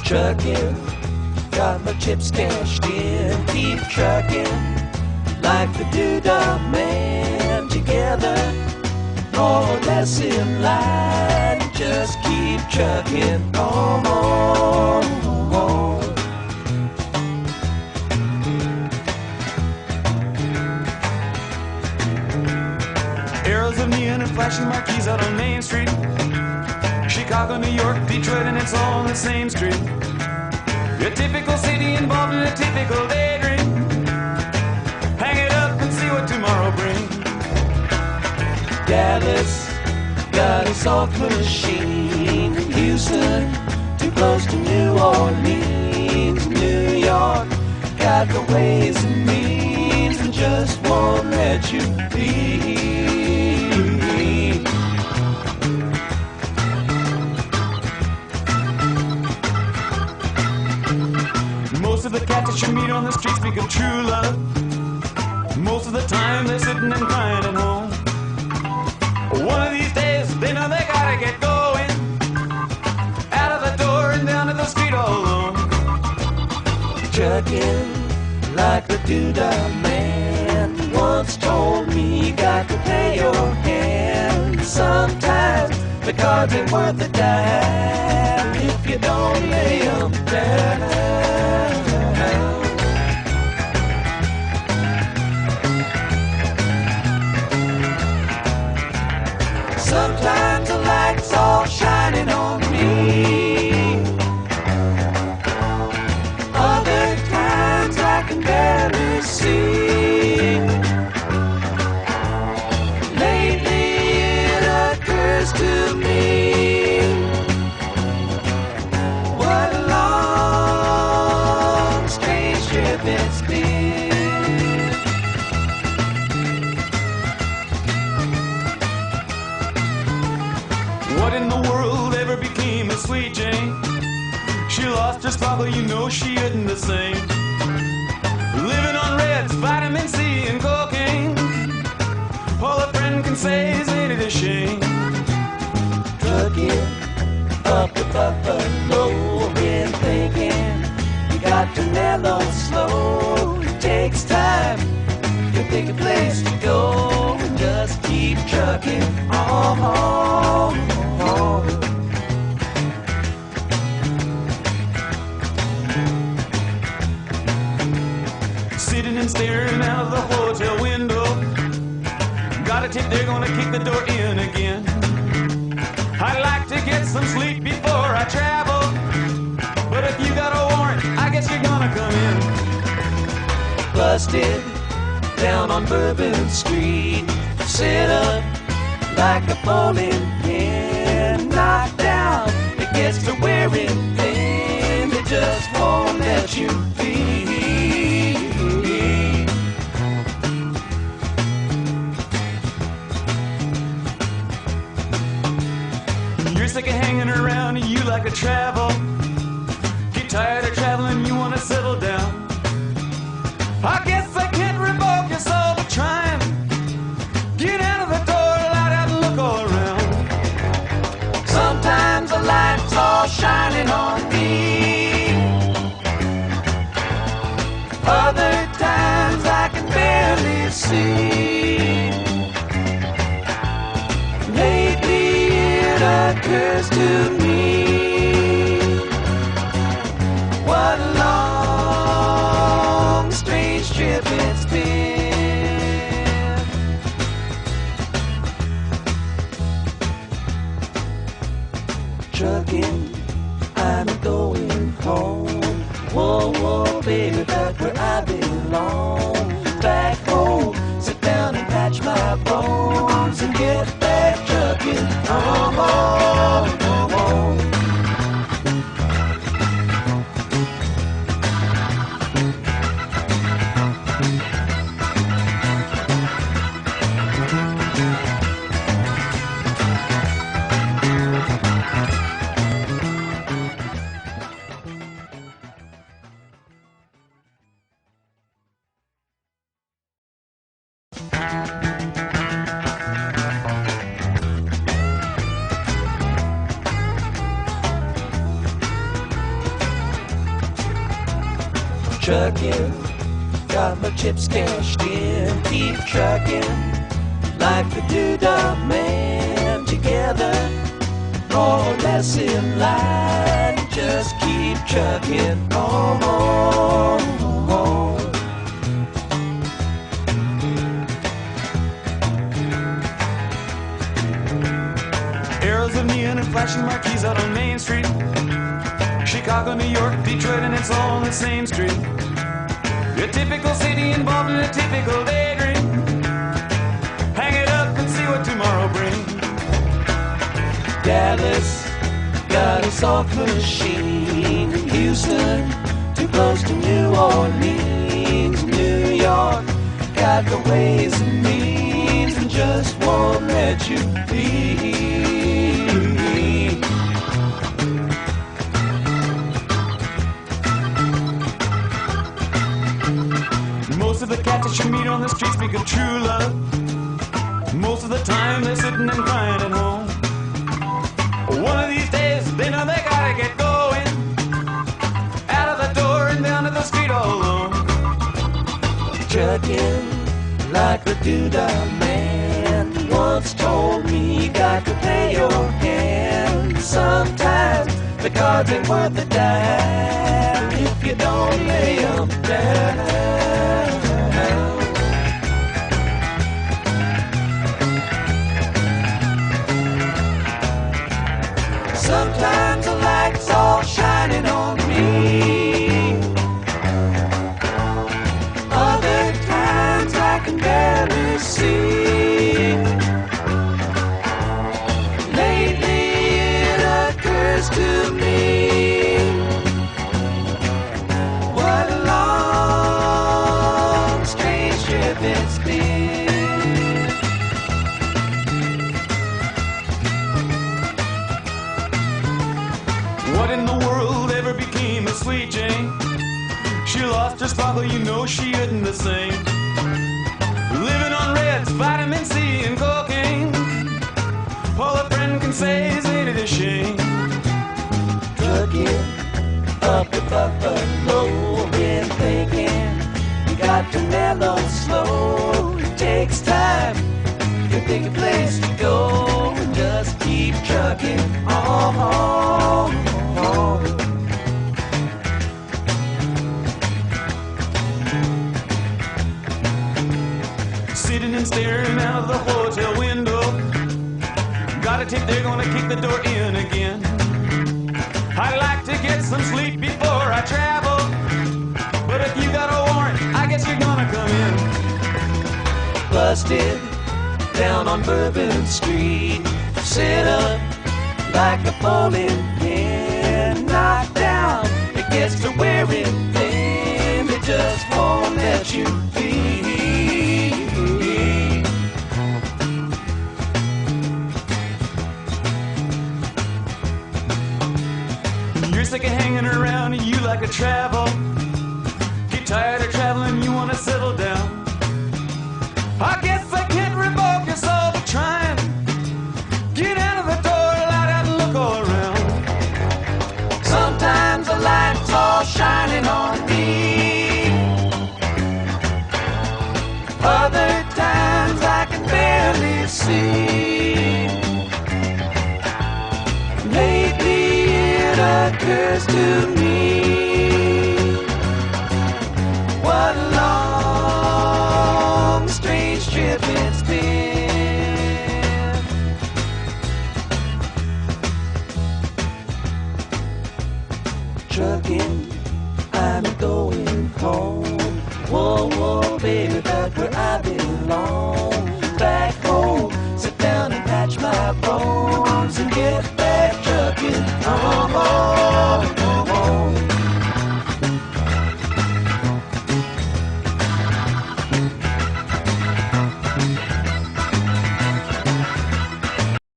trucking, got my chips cashed in. Keep trucking like the Doodah Man. Together, more or less in line. Just keep trucking on. Arrows of neon and flashing marquees out on Main Street. Chicago, New York, Detroit, and it's all on the same street. A typical city involved in a typical daydream. Hang it up and see what tomorrow brings. Dallas got a soft machine. Houston, too close to New Orleans. New York got the ways and means and just won't let you be. Most of the cats that you meet on the street speak of true love. Most of the time they're sitting and crying at home. One of these days they know they gotta get going. Out of the door and down to the street all alone. Trucking like the Doodah Man once told me, you got to play your hand. Sometimes the cards ain't worth a dime if you don't lay 'em down. Sometimes the light's all shining on me. Other times I can barely see. Lately it occurs to me, what a long, strange trip it's been. What in the world ever became of Sweet Jane? She lost her sparkle, you know she isn't the same. Living on Reds, vitamin C and cocaine. All a friend can say is ain't it a shame? Trucking up the Buffalo, been thinking you got to mellow slow. It takes time to pick a place to go and just keep trucking on. Sitting and staring out of the hotel window. Got a tip they're gonna kick the door in again. I'd like to get some sleep before I travel, but if you got a warrant, I guess you're gonna come in. Busted down on Bourbon Street, sit up like a bowling pin. Knocked down, it gets to wearing thin. It just won't let you be. You're sick of hanging around and you like to travel. Get tired of traveling, you wanna settle down. I guess I can't revoke your soul, but try and get out of the door, light out and look all around. Sometimes the light's all shining on me. Other times I can barely see. Lately it occurs to me, what a long, strange trip it's been. Trucking, I'm going home. Whoa, whoa, baby, back where I belong. Back home, sit down and patch my bones and get back trucking. trucking, got my chips cashed in. Keep trucking like the Doodah Man. Together, more or less in line. Just keep trucking on. Arrows of neon and flashing marquees out on Main Street. Chicago, New York, Detroit, and it's all on the same street. A typical city involved in a typical daydream. Hang it up and see what tomorrow brings. Dallas got a soft machine. Houston, too close to New Orleans. New York got the ways and means and just won't let you be. Most of the cats that you meet on the street speak of true love. Most of the time they're sitting and crying at home. One of these days they know they gotta get going. Out of the door and down to the street all alone. Trucking like the Doodah Man once told me, you got to play your hand. Sometimes the cards ain't worth a dime if you don't lay them down. Sometimes the light's all shining on me. Other times I can barely see. Lately it occurs to me, what a long, strange trip it's been. What in the world ever became of Sweet Jane? She lost her sparkle, you know she isn't the same. Living on Reds, vitamin C and cocaine. All a friend can say is ain't it a shame? Trucking up the Buffalo, been thinking you got to mellow slow. It takes time to pick a place to go and just keep trucking on. Sitting and staring out of the hotel window. Got a tip they're gonna kick the door in again. I'd like to get some sleep before I travel, but if you got a warrant, I guess you're gonna come in. Busted down on Bourbon Street, set up like a bowling pin. Knocked down, it gets to wearing thin. It just won't let you be. You're sick of hanging around and you like to travel. Get tired of traveling, you wanna settle down. I guess I can't revoke your soul for trying. Get out of the door, light out and look all around. Sometimes the light's all shining on me. Other times I can barely see. Lately it occurs to me, what a long, strange trip it's been. Trucking, I'm going home. Whoa, whoa, baby, back where I belong. Back home, sit down and patch my bones and get back trucking. Oh,